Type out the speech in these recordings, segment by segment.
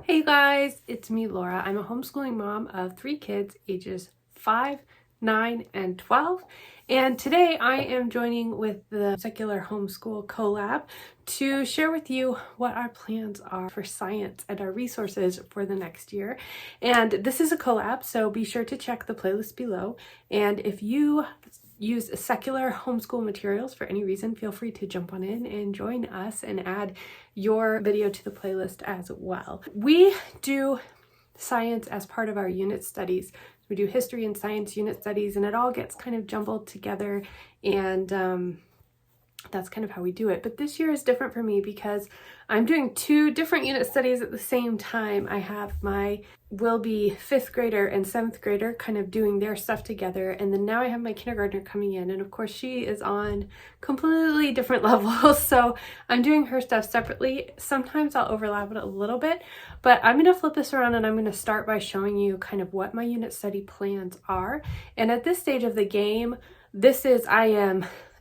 Hey guys, it's me Laura. I'm a homeschooling mom of 3 kids ages 5, 9, and 12. And today I am joining with the Secular Homeschool Collab to share with you what our plans are for science and our resources for the next year. And this is a collab, so be sure to check the playlist below. And if you use secular homeschool materials for any reason, feel free to jump on in and join us and add your video to the playlist as well. We do science as part of our unit studies. We do history and science unit studies, and it all gets kind of jumbled together, and that's kind of how we do it. But this year is different for me because I'm doing 2 different unit studies at the same time. I have my will-be 5th grader and 7th grader kind of doing their stuff together, and then now I have my kindergartner coming in, and of course she is on completely different levels, so I'm doing her stuff separately. Sometimes I'll overlap it a little bit, but I'm going to flip this around and I'm going to start by showing you kind of what my unit study plans are. And at this stage of the game,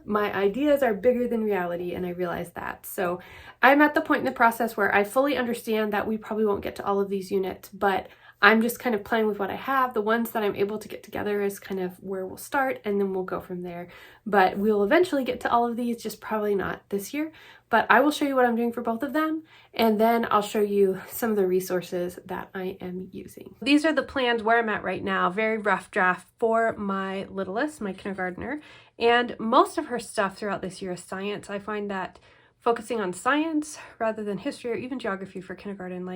my ideas are bigger than reality, and I realize that. So I'm at the point in the process where I fully understand that we probably won't get to all of these units, but I'm just kind of playing with what I have. The ones that I'm able to get together is kind of where we'll start, and then we'll go from there. But we'll eventually get to all of these, just probably not this year. But I will show you what I'm doing for both of them, and then I'll show you some of the resources that I am using. These are the plans where I'm at right now. Very rough draft for my littlest, my kindergartner. And most of her stuff throughout this year is science. I find that focusing on science rather than history or even geography for kindergarten,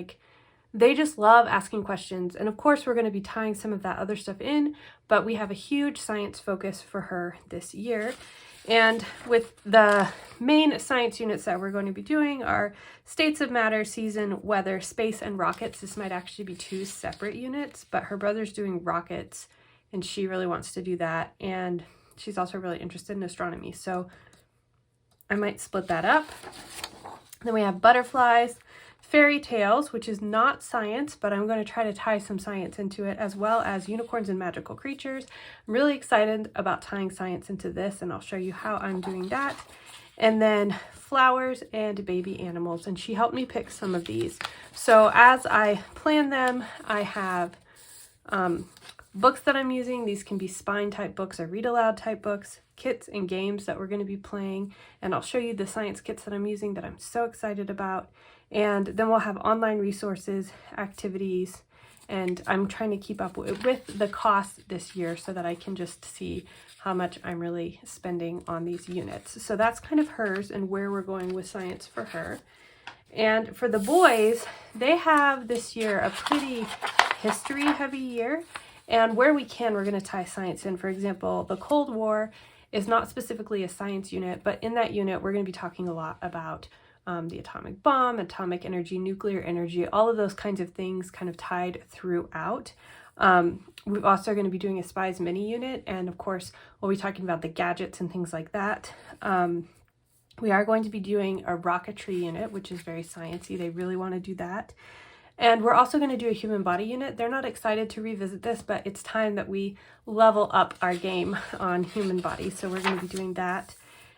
they just love asking questions. And of course, we're going to be tying some of that other stuff in, but we have a huge science focus for her this year. And with the main science units that we're going to be doing are states of matter, season, weather, space, and rockets. This might actually be 2 separate units, but her brother's doing rockets and she really wants to do that. And she's also really interested in astronomy, so I might split that up. Then we have butterflies, fairy tales, which is not science, but I'm going to try to tie some science into it, as well as unicorns and magical creatures. I'm really excited about tying science into this, and I'll show you how I'm doing that. And then flowers and baby animals, and she helped me pick some of these. So as I plan them, I have books that I'm using. These can be spine type books or read aloud type books, kits and games that we're going to be playing, and I'll show you the science kits that I'm using that I'm so excited about. And then we'll have online resources, activities, and I'm trying to keep up with the cost this year so that I can just see how much I'm really spending on these units. So that's kind of hers and where we're going with science for her. And for the boys, they have this year a pretty history heavy year. And where we can, we're going to tie science in. For example, the Cold War is not specifically a science unit, but in that unit, we're going to be talking a lot about the atomic bomb, atomic energy, nuclear energy, all of those kinds of things kind of tied throughout. We're also going to be doing a spies mini unit, and of course, we'll be talking about the gadgets and things like that. We are going to be doing a rocketry unit, which is very sciencey. They really want to do that. And we're also going to do a human body unit. They're not excited to revisit this, but it's time that we level up our game on human body. So we're going to be doing that.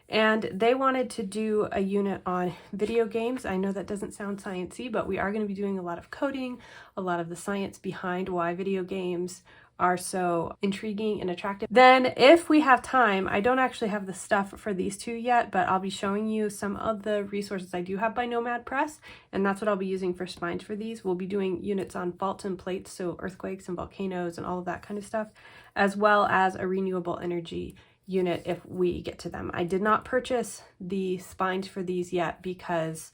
And they wanted to do a unit on video games. I know that doesn't sound sciencey, but we are going to be doing a lot of coding, a lot of the science behind why video games are so intriguing and attractive. Then if we have time, I don't actually have the stuff for these 2 yet, but I'll be showing you some of the resources I do have by Nomad Press, and that's what I'll be using for spines for these. We'll be doing units on faults and plates, so earthquakes and volcanoes and all of that kind of stuff, as well as a renewable energy unit if we get to them. I did not purchase the spines for these yet because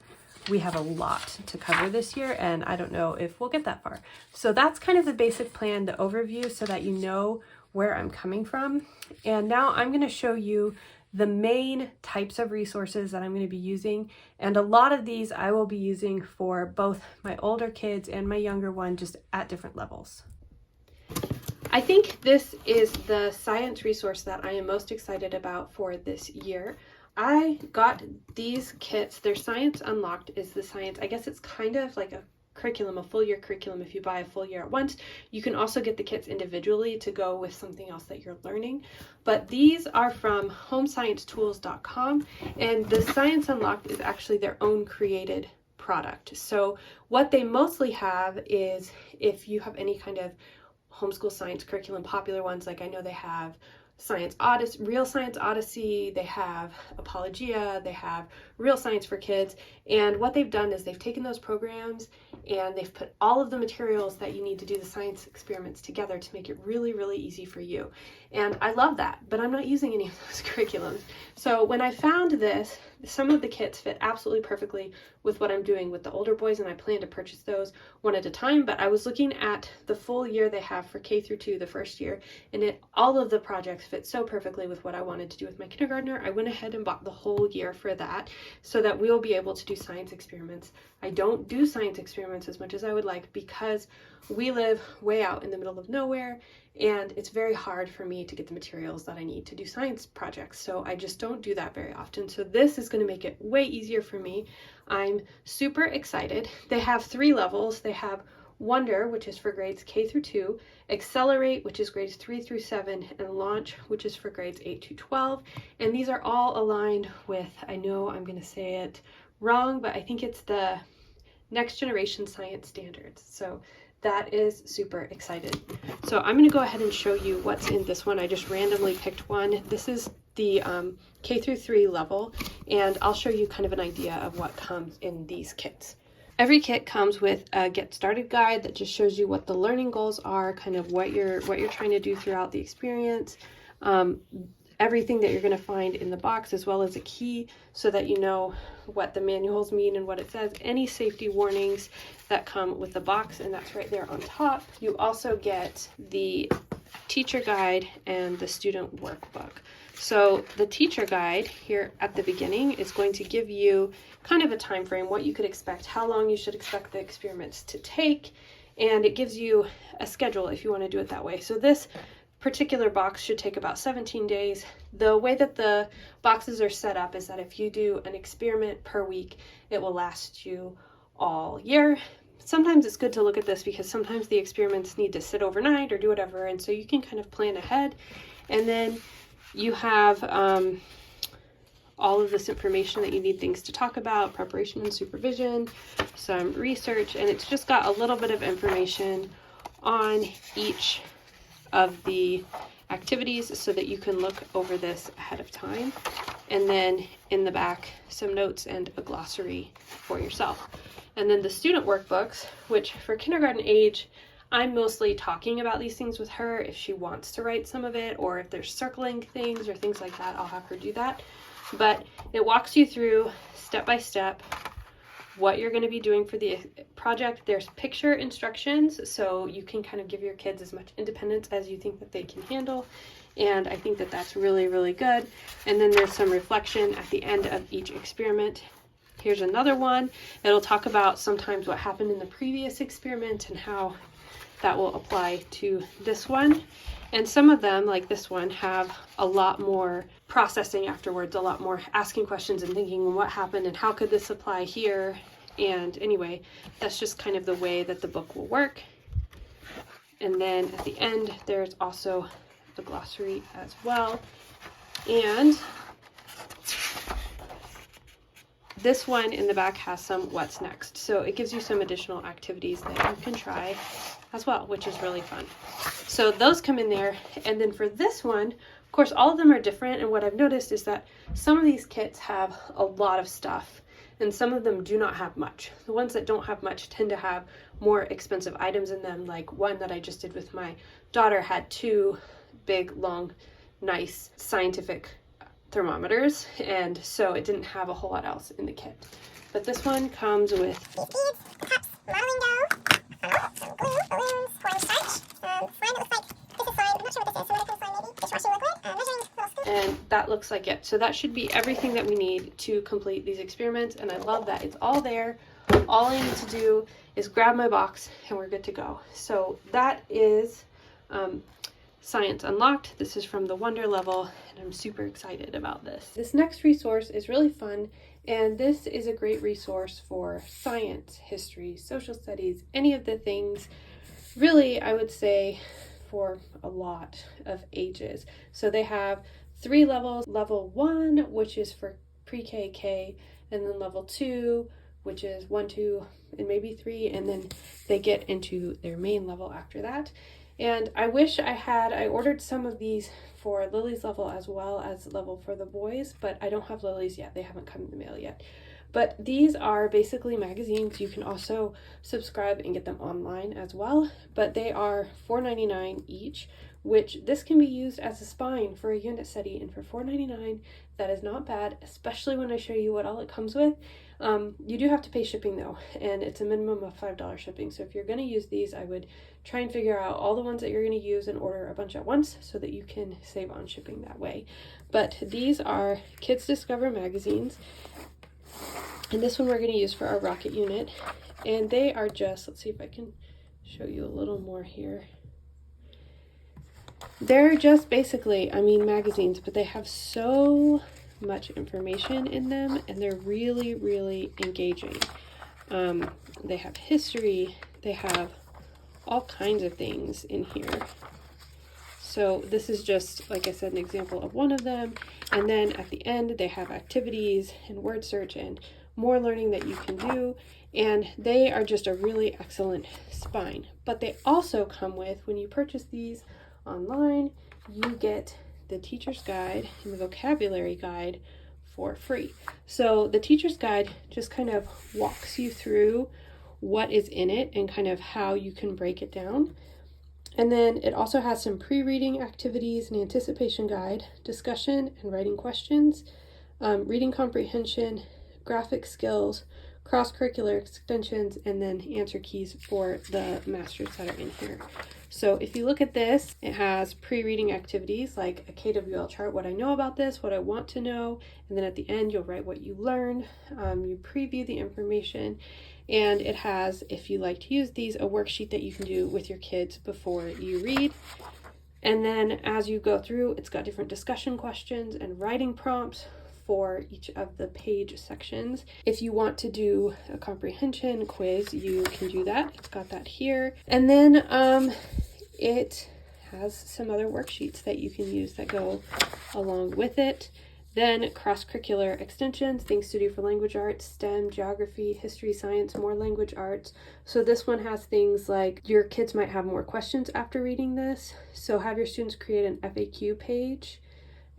we have a lot to cover this year, and I don't know if we'll get that far. So that's kind of the basic plan, the overview, so that you know where I'm coming from. And now I'm going to show you the main types of resources that I'm going to be using. And a lot of these I will be using for both my older kids and my younger one, just at different levels. I think this is the science resource that I am most excited about for this year. I got these kits. Their Science Unlocked is the science. I guess it's kind of like a curriculum, a full year curriculum if you buy a full year at once. You can also get the kits individually to go with something else that you're learning. But these are from homesciencetools.com, and the Science Unlocked is actually their own created product. So what they mostly have is, if you have any kind of homeschool science curriculum, popular ones, like I know they have Science Odyssey, Real Science Odyssey, they have Apologia, they have Real Science for Kids. And what they've done is they've taken those programs and they've put all of the materials that you need to do the science experiments together to make it really, really easy for you. And I love that, but I'm not using any of those curriculums. So when I found this, some of the kits fit absolutely perfectly with what I'm doing with the older boys, and I plan to purchase those one at a time. But I was looking at the full year they have for K through 2, the first year, and all of the projects fit so perfectly with what I wanted to do with my kindergartner. I went ahead and bought the whole year for that so that we'll be able to do science experiments. I don't do science experiments as much as I would like because we live way out in the middle of nowhere, and it's very hard for me to get the materials that I need to do science projects. So I just don't do that very often. So this is going to make it way easier for me. I'm super excited. They have 3 levels. They have Wonder, which is for grades K through 2, Accelerate, which is grades 3 through 7, and Launch, which is for grades 8 to 12. And these are all aligned with, I know I'm going to say it wrong, but I think it's the Next Generation Science Standards. So that is super excited. So I'm going to go ahead and show you what's in this one. I just randomly picked one. This is the K through 3 level, and I'll show you kind of an idea of what comes in these kits. Every kit comes with a get started guide that just shows you what the learning goals are, kind of what you're trying to do throughout the experience, everything that you're going to find in the box, as well as a key so that you know what the manuals mean and what it says, any safety warnings that come with the box, and that's right there on top. You also get the teacher guide and the student workbook. So the teacher guide here at the beginning is going to give you kind of a time frame, what you could expect, how long you should expect the experiments to take, and it gives you a schedule if you want to do it that way. So this particular box should take about 17 days. The way that the boxes are set up is that if you do an experiment per week, it will last you all year. Sometimes it's good to look at this because sometimes the experiments need to sit overnight or do whatever, and so you can kind of plan ahead. And then you have all of this information that you need, things to talk about, preparation and supervision, some research, and it's just got a little bit of information on each of the activities so that you can look over this ahead of time. And then in the back, some notes and a glossary for yourself. And then the student workbooks, which for kindergarten age, I'm mostly talking about these things with her. If she wants to write some of it, or if there's circling things or things like that, I'll have her do that. But it walks you through step by step what you're going to be doing for the project. There's picture instructions, so you can kind of give your kids as much independence as you think that they can handle. And I think that that's really, really good. And then there's some reflection at the end of each experiment. Here's another one. It'll talk about sometimes what happened in the previous experiment and how that will apply to this one. And some of them, like this one, have a lot more processing afterwards, a lot more asking questions and thinking what happened and how could this apply here. And anyway, that's just kind of the way that the book will work. And then at the end, there's also the glossary as well. And this one in the back has some what's next. So it gives you some additional activities that you can try as well, which is really fun. So those come in there. And then for this one, of course, all of them are different. And what I've noticed is that some of these kits have a lot of stuff and some of them do not have much. The ones that don't have much tend to have more expensive items in them. Like one that I just did with my daughter had 2 big, long, nice scientific thermometers, and so it didn't have a whole lot else in the kit. But this one comes with beads, cups, modeling dough, some glue, balloons, cornstarch, slime. It looks like this is slime. I'm not sure what this is, so what kind of slime maybe? Dishwashing liquid, measuring little scoop. And that looks like it. So that should be everything that we need to complete these experiments, and I love that it's all there. All I need to do is grab my box and we're good to go. So that is Science Unlocked. This is from the Wonder level, and I'm super excited about this. This next resource is really fun, and this is a great resource for science, history, social studies, any of the things, really, I would say, for a lot of ages. So they have 3 levels. Level 1, which is for pre-K, K, and then level 2, which is 1, 2, and maybe 3, and then they get into their main level after that. And I wish I ordered some of these for Lily's level as well as level for the boys, but I don't have Lily's yet. They haven't come in the mail yet. But these are basically magazines. You can also subscribe and get them online as well, but they are $4.99 each, which this can be used as a spine for a unit study, and for $4.99, that is not bad, especially when I show you what all it comes with. You do have to pay shipping though, and it's a minimum of $5 shipping. So if you're going to use these, I would try and figure out all the ones that you're going to use and order a bunch at once so that you can save on shipping that way. But these are Kids Discover magazines, and this one we're going to use for our rocket unit. And they are just, let's see if I can show you a little more here. They're just basically, magazines, but they have so much information in them, and they're really, really engaging. They have history, they have all kinds of things in here. So this is just, like I said, an example of one of them. And then at the end, they have activities and word search and more learning that you can do. And they are just a really excellent spine. But they also come with, when you purchase these online, you get the teacher's guide and the vocabulary guide for free. So the teacher's guide just kind of walks you through what is in it and kind of how you can break it down. And then it also has some pre-reading activities, an anticipation guide, discussion and writing questions, reading comprehension, graphic skills, cross-curricular extensions, and then answer keys for the masters that are in here. So if you look at this, it has pre-reading activities like a KWL chart, what I know about this, what I want to know, and then at the end you'll write what you learned, you preview the information, and it has, if you like to use these, a worksheet that you can do with your kids before you read. And then as you go through, it's got different discussion questions and writing prompts for each of the page sections. If you want to do a comprehension quiz, you can do that. It's got that here. And then it has some other worksheets that you can use that go along with it. Then cross-curricular extensions, things to do for language arts, STEM, geography, history, science, more language arts. So this one has things like your kids might have more questions after reading this. So have your students create an FAQ page.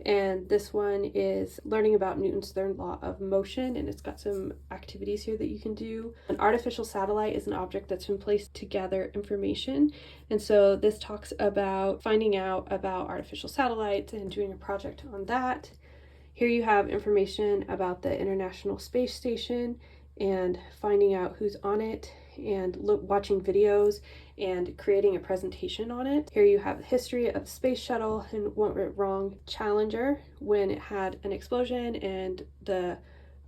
And this one is learning about Newton's third law of motion, and it's got some activities here that you can do. An artificial satellite is an object that's been placed to gather information, and so this talks about finding out about artificial satellites and doing a project on that. Here you have information about the International Space Station and finding out who's on it, and watching videos and creating a presentation on it. Here you have the history of the space shuttle and what went wrong. Challenger, when it had an explosion, and the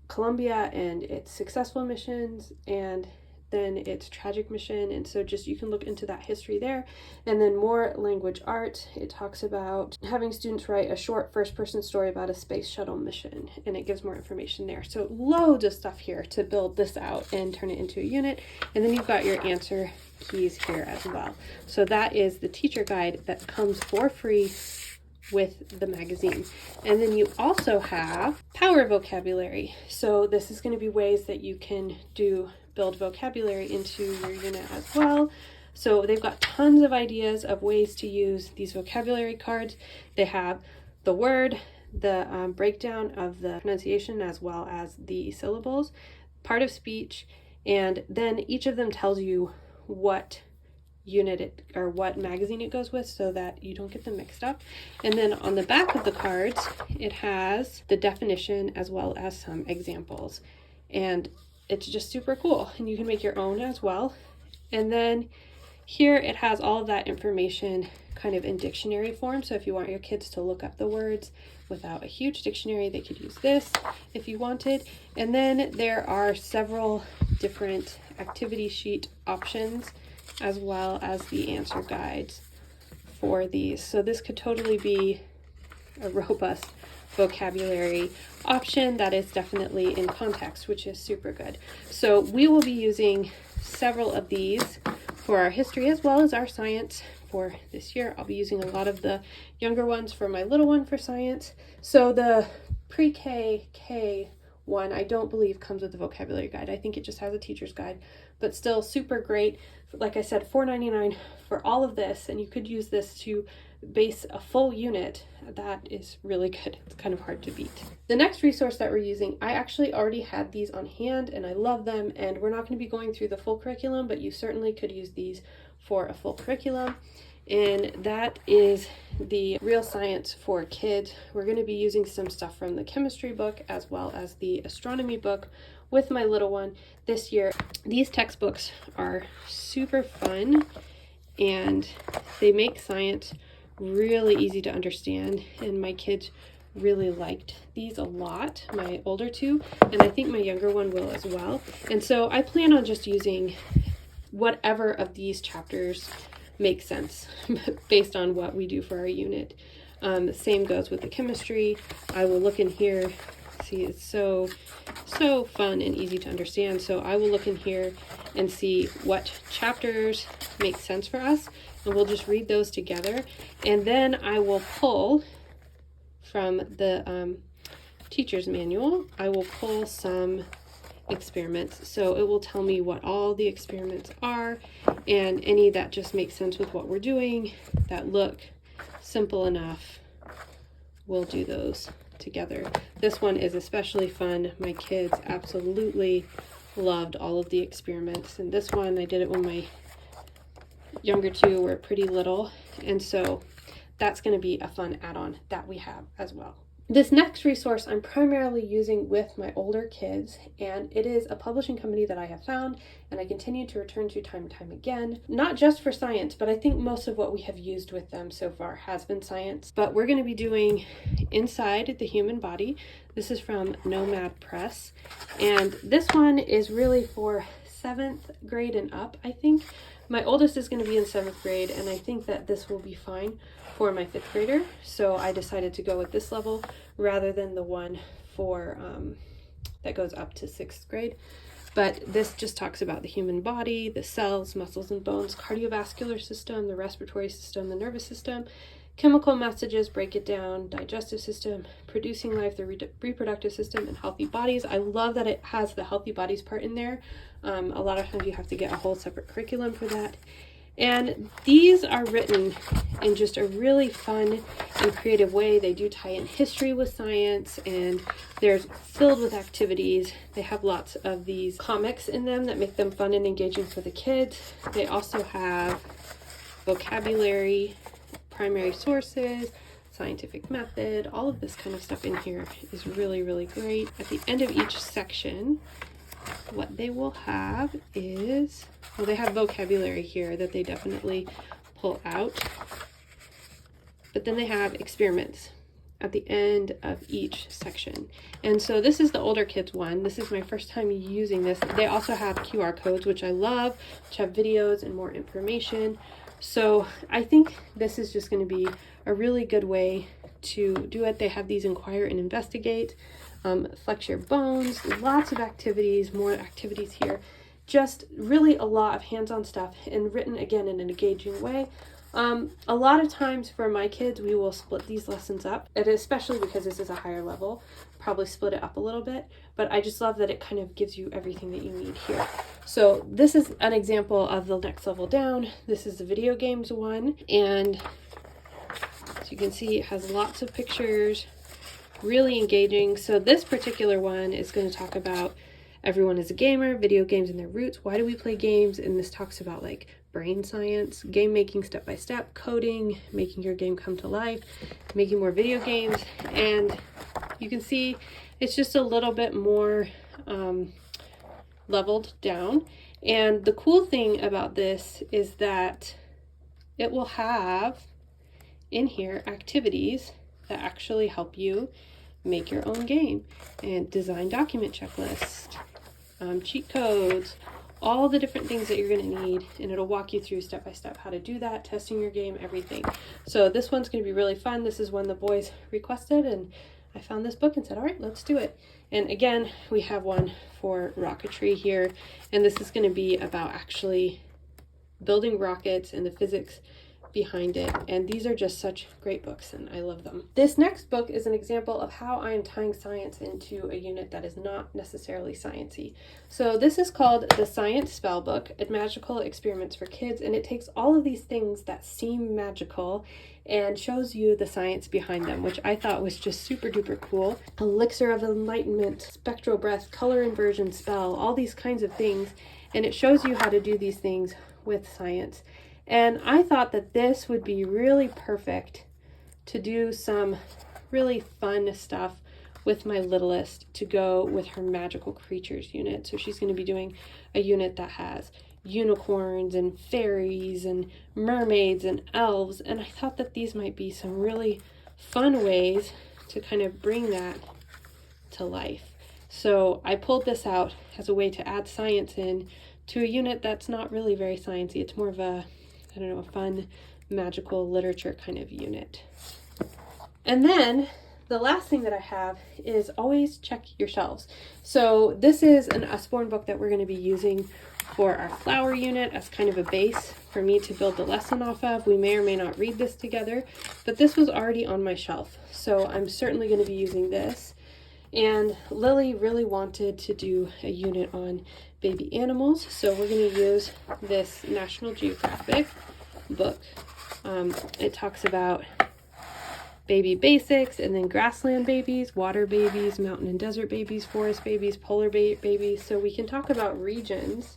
Columbia and its successful missions, and then its tragic mission. And so just you can look into that history there. And then more language art. It talks about having students write a short first-person story about a space shuttle mission, and it gives more information there. So loads of stuff here to build this out and turn it into a unit. And then you've got your answer keys here as well. So that is the teacher guide that comes for free with the magazine. And then you also have power vocabulary. So this is going to be ways that you can build vocabulary into your unit as well. So they've got tons of ideas of ways to use these vocabulary cards. They have the word, the breakdown of the pronunciation as well as the syllables, part of speech, and then each of them tells you what unit or what magazine it goes with so that you don't get them mixed up. And then on the back of the cards, it has the definition as well as some examples. And it's just super cool, and you can make your own as well. And then here it has all of that information kind of in dictionary form. So if you want your kids to look up the words without a huge dictionary, they could use this if you wanted. And then there are several different activity sheet options as well as the answer guides for these. So this could totally be a robust vocabulary option that is definitely in context, which is super good. So we will be using several of these for our history as well as our science for this year. I'll be using a lot of the younger ones for my little one for science. So the pre-K, K1 one I don't believe comes with a vocabulary guide. I think it just has a teacher's guide, but still super great. Like I said, $4.99 for all of this, and you could use this to base a full unit. That is really good. It's kind of hard to beat. The next resource that we're using, I actually already had these on hand and I love them, and we're not going to be going through the full curriculum, but you certainly could use these for a full curriculum. And that is the Real Science for Kids. We're going to be using some stuff from the chemistry book as well as the astronomy book with my little one this year. These textbooks are super fun and they make science really easy to understand, and my kids really liked these a lot, my older two, and I think my younger one will as well. And so I plan on just using whatever of these chapters makes sense based on what we do for our unit. Same goes with the chemistry. I will look in here. See, it's so fun and easy to understand. So I will look in here and see what chapters make sense for us, and we'll just read those together. And then I will pull from the teacher's manual, I will pull some experiments. So it will tell me what all the experiments are, and any that just make sense with what we're doing, that look simple enough, we'll do those together. This one is especially fun. My kids absolutely loved all of the experiments, and this one I did it when my younger two were pretty little, and so that's going to be a fun add-on that we have as well. This next resource I'm primarily using with my older kids, and it is a publishing company that I have found and I continue to return to time and time again, not just for science, but I think most of what we have used with them so far has been science. But we're going to be doing Inside the Human Body. This is from Nomad Press, and this one is really for 7th grade and up, I think. My oldest is going to be in 7th grade, and I think that this will be fine for my 5th grader, so I decided to go with this level rather than the one for that goes up to 6th grade. But this just talks about the human body, the cells, muscles and bones, cardiovascular system, the respiratory system, the nervous system, chemical messages, break it down, digestive system, producing life, the reproductive system, and healthy bodies. I love that it has the healthy bodies part in there. A lot of times you have to get a whole separate curriculum for that. And these are written in just a really fun and creative way. They do tie in history with science, and they're filled with activities. They have lots of these comics in them that make them fun and engaging for the kids. They also have vocabulary, primary sources, scientific method, all of this kind of stuff in here is really, really great. At the end of each section, what they will have is, well, they have vocabulary here that they definitely pull out, but then they have experiments at the end of each section. And so this is the older kids one. This is my first time using this. They also have QR codes, which I love, which have videos and more information. So I think this is just going to be a really good way to do it. They have these inquire and investigate, flex your bones, lots of activities, more activities here. Just really a lot of hands-on stuff, and written again in an engaging way. A lot of times for my kids, we will split these lessons up, and especially because this is a higher level, probably split it up a little bit, but I just love that it kind of gives you everything that you need here. So this is an example of the next level down. This is the video games one, and as you can see, it has lots of pictures, really engaging. So this particular one is going to talk about everyone is a gamer, video games and their roots, why do we play games, and this talks about like brain science, game making step by step, coding, making your game come to life, making more video games. And you can see it's just a little bit more leveled down. And the cool thing about this is that it will have in here activities that actually help you make your own game, and design document checklists, cheat codes, all the different things that you're going to need, and it'll walk you through step by step how to do that, testing your game, everything. So this one's going to be really fun. This is one the boys requested, and I found this book and said, all right, let's do it. And again, we have one for Rocketry here, and this is going to be about actually building rockets and the physics behind it, and these are just such great books and I love them. This next book is an example of how I am tying science into a unit that is not necessarily sciencey. So this is called The Science Spell Book, Magical Experiments for Kids, and it takes all of these things that seem magical and shows you the science behind them, which I thought was just super duper cool. Elixir of Enlightenment, Spectral Breath, Color Inversion Spell, all these kinds of things, and it shows you how to do these things with science. And I thought that this would be really perfect to do some really fun stuff with my littlest to go with her magical creatures unit. So she's going to be doing a unit that has unicorns and fairies and mermaids and elves. And I thought that these might be some really fun ways to kind of bring that to life. So I pulled this out as a way to add science in to a unit that's not really very sciencey. It's more of a, I don't know, a fun magical literature kind of unit. And then the last thing that I have is always check your shelves. So this is an Usborne book that we're going to be using for our flower unit as kind of a base for me to build the lesson off of. We may or may not read this together, but this was already on my shelf, so I'm certainly going to be using this. And Lily really wanted to do a unit on baby animals, so we're going to use this National Geographic book. It talks about baby basics, and then grassland babies, water babies, mountain and desert babies, forest babies, polar babies. So we can talk about regions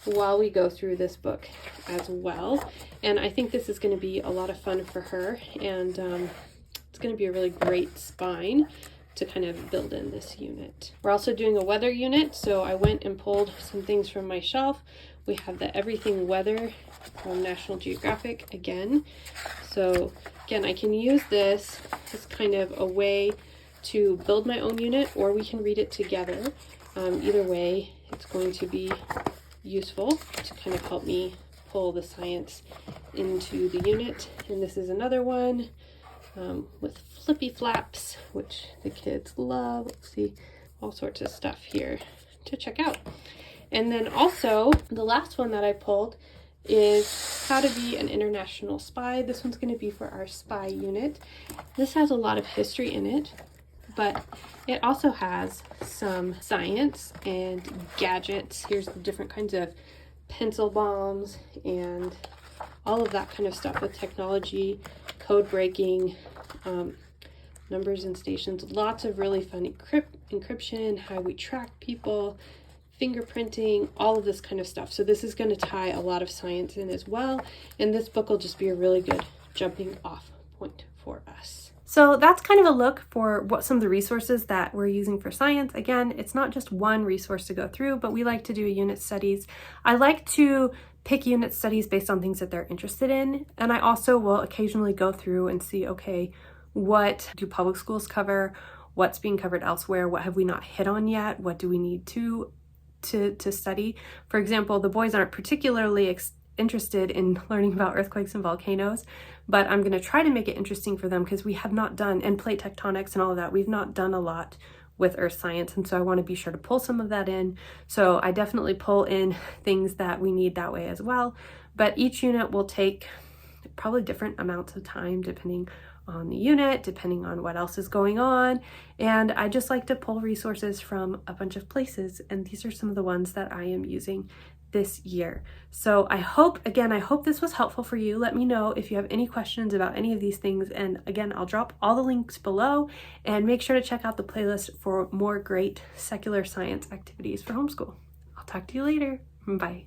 while we go through this book as well. And I think this is going to be a lot of fun for her, and it's going to be a really great spine to kind of build in this unit. We're also doing a weather unit, so I went and pulled some things from my shelf. We have the Everything Weather from National Geographic again. So again, I can use this as kind of a way to build my own unit, or we can read it together. Either way, it's going to be useful to kind of help me pull the science into the unit. And this is another one with flippy flaps, which the kids love. Let's see, all sorts of stuff here to check out. And then also the last one that I pulled is How to Be an International Spy. This one's going to be for our spy unit. This has a lot of history in it, but it also has some science and gadgets. Here's the different kinds of pencil bombs and all of that kind of stuff with technology, code breaking, numbers and stations, lots of really fun encryption, how we track people, fingerprinting, all of this kind of stuff. So this is going to tie a lot of science in as well, and this book will just be a really good jumping off point for us. So that's kind of a look for what some of the resources that we're using for science. Again, it's not just one resource to go through, but we like to do unit studies. I like to pick unit studies based on things that they're interested in, and I also will occasionally go through and see, okay, what do public schools cover? What's being covered elsewhere? What have we not hit on yet? What do we need to study? For example, the boys aren't particularly interested in learning about earthquakes and volcanoes, but I'm going to try to make it interesting for them because we have not done, and plate tectonics and all of that, we've not done a lot with earth science, and so I want to be sure to pull some of that in. So I definitely pull in things that we need that way as well, but each unit will take probably different amounts of time depending on the unit, depending on what else is going on, and I just like to pull resources from a bunch of places, and these are some of the ones that I am using this year. So I hope this was helpful for you. Let me know if you have any questions about any of these things, and again, I'll drop all the links below, and make sure to check out the playlist for more great secular science activities for homeschool. I'll talk to you later. Bye.